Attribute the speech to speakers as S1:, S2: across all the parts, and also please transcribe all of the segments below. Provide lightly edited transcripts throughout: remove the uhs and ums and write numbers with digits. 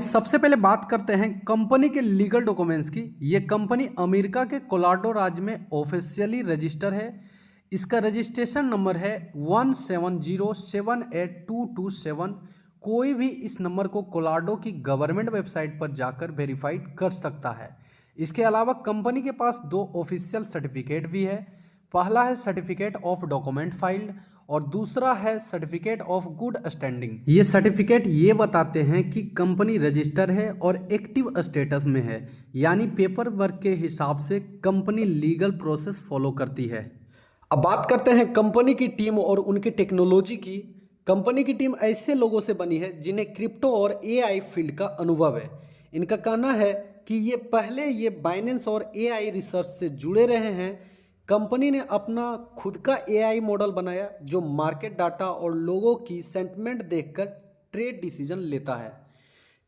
S1: सबसे पहले बात करते हैं कंपनी के लीगल डॉक्यूमेंट्स की। ये कंपनी अमेरिका के कोलोराडो राज्य में ऑफिशियली रजिस्टर है। इसका रजिस्ट्रेशन नंबर है 17078227। कोई भी इस नंबर को कोलोराडो की गवर्नमेंट वेबसाइट पर जाकर वेरीफाइड कर सकता है। इसके अलावा कंपनी के पास दो ऑफिशियल सर्टिफिकेट भी है। पहला है सर्टिफिकेट ऑफ डॉक्यूमेंट फाइल्ड और दूसरा है सर्टिफिकेट ऑफ गुड स्टैंडिंग। ये सर्टिफिकेट ये बताते हैं कि कंपनी रजिस्टर है और एक्टिव स्टेटस में है, यानी पेपर वर्क के हिसाब से कंपनी लीगल प्रोसेस फॉलो करती है। अब बात करते हैं कंपनी की टीम और उनकी टेक्नोलॉजी की। कंपनी की टीम ऐसे लोगों से बनी है जिन्हें क्रिप्टो और एआई फील्ड का अनुभव है। इनका कहना है कि ये पहले बाइनेंस और एआई रिसर्च से जुड़े रहे हैं। कंपनी ने अपना खुद का एआई मॉडल बनाया जो मार्केट डाटा और लोगों की सेंटिमेंट देखकर ट्रेड डिसीजन लेता है।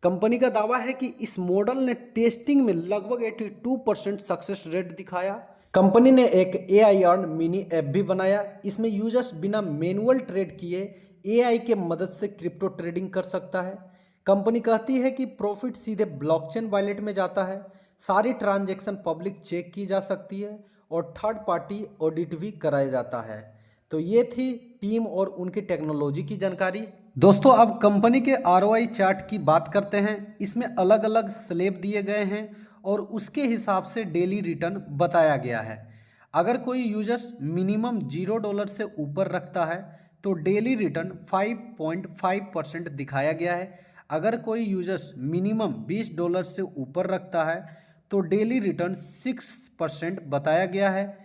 S1: कंपनी का दावा है कि इस मॉडल ने टेस्टिंग में लगभग 82% सक्सेस रेट दिखाया। कंपनी ने एक एआई अर्न मिनी ऐप भी बनाया। इसमें यूजर्स बिना मैनुअल ट्रेड किए एआई के मदद से क्रिप्टो ट्रेडिंग कर सकता है। कंपनी कहती है कि प्रॉफिट सीधे ब्लॉकचेन वॉलेट में जाता है। सारी ट्रांजैक्शन पब्लिक चेक की जा सकती है और थर्ड पार्टी ऑडिट भी कराया जाता है। तो ये थी टीम और उनकी टेक्नोलॉजी की जानकारी। दोस्तों, अब कंपनी के आरओआई चार्ट की बात करते हैं। इसमें अलग अलग स्लैब दिए गए हैं और उसके हिसाब से डेली रिटर्न बताया गया है। अगर कोई यूजर्स मिनिमम $0 से ऊपर रखता है तो डेली रिटर्न 5.5% दिखाया गया है। अगर कोई यूजर्स मिनिमम $20 से ऊपर रखता है तो डेली रिटर्न 6% बताया गया है।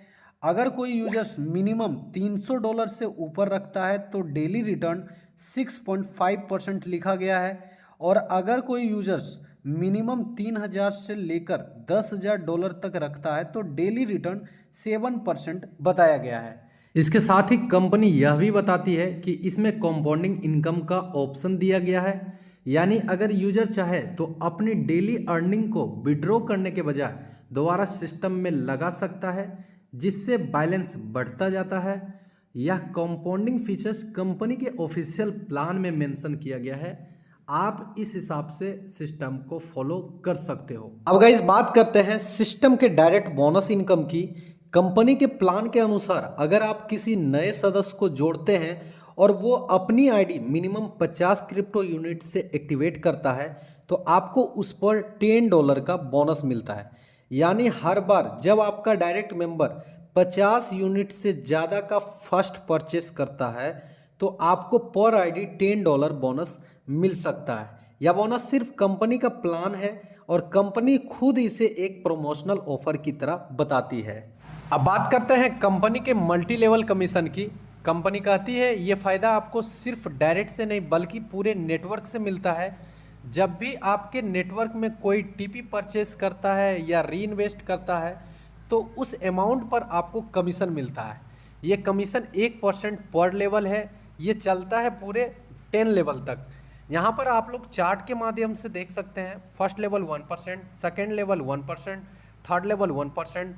S1: अगर कोई यूजर्स मिनिमम $300 से ऊपर रखता है तो डेली रिटर्न 6.5% लिखा गया है। और अगर कोई यूजर्स मिनिमम 3000 से लेकर $10,000 तक रखता है तो डेली रिटर्न 7% बताया गया है। इसके साथ ही कंपनी यह भी बताती है कि इसमें कंपाउंडिंग इनकम का ऑप्शन दिया गया है, यानी अगर यूजर चाहे तो अपनी डेली अर्निंग को विड्रॉ करने के बजाय दोबारा सिस्टम में लगा सकता है, जिससे बैलेंस बढ़ता जाता है। यह कंपाउंडिंग फीचर्स कंपनी के ऑफिशियल प्लान में मेंशन किया गया है। आप इस हिसाब से सिस्टम को फॉलो कर सकते हो। अब गाइस बात करते हैं सिस्टम के डायरेक्ट बोनस इनकम की। कंपनी के प्लान के अनुसार अगर आप किसी नए सदस्य को जोड़ते हैं और वो अपनी आईडी मिनिमम 50 क्रिप्टो यूनिट से एक्टिवेट करता है तो आपको उस पर $10 का बोनस मिलता है। यानी हर बार जब आपका डायरेक्ट मेंबर 50 यूनिट से ज़्यादा का फर्स्ट परचेस करता है तो आपको पर आईडी $10 बोनस मिल सकता है। यह बोनस सिर्फ कंपनी का प्लान है और कंपनी खुद इसे एक प्रमोशनल ऑफर की तरह बताती है। अब बात करते हैं कंपनी के मल्टी लेवल कमीशन की। कंपनी कहती है ये फ़ायदा आपको सिर्फ डायरेक्ट से नहीं बल्कि पूरे नेटवर्क से मिलता है। जब भी आपके नेटवर्क में कोई टीपी परचेस करता है या री इन्वेस्ट करता है तो उस अमाउंट पर आपको कमीशन मिलता है। ये कमीशन 1% पर लेवल है। ये चलता है पूरे 10 लेवल तक। यहाँ पर आप लोग चार्ट के माध्यम से देख सकते हैं। First level 1%, second level 1%, third level 1%,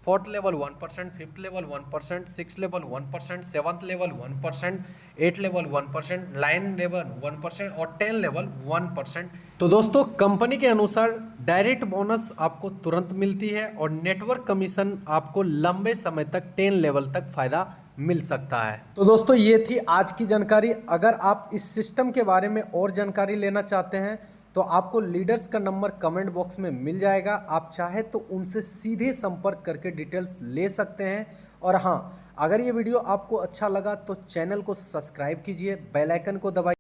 S1: fourth level 1%, fifth level 1%, six level 1%, seventh level 1%, eight level 1%, 9 level 1% और 10 लेवल 1%। तो दोस्तों, कंपनी के अनुसार डायरेक्ट बोनस आपको तुरंत मिलती है और नेटवर्क कमीशन आपको लंबे समय तक 10 लेवल तक फायदा मिल सकता है। तो दोस्तों, ये थी आज की जानकारी। अगर आप इस सिस्टम के बारे में और जानकारी लेना चाहते हैं तो आपको लीडर्स का नंबर कमेंट बॉक्स में मिल जाएगा। आप चाहे तो उनसे सीधे संपर्क करके डिटेल्स ले सकते हैं। और हाँ, अगर ये वीडियो आपको अच्छा लगा तो चैनल को सब्सक्राइब कीजिए, बेल आइकन को दबाइए।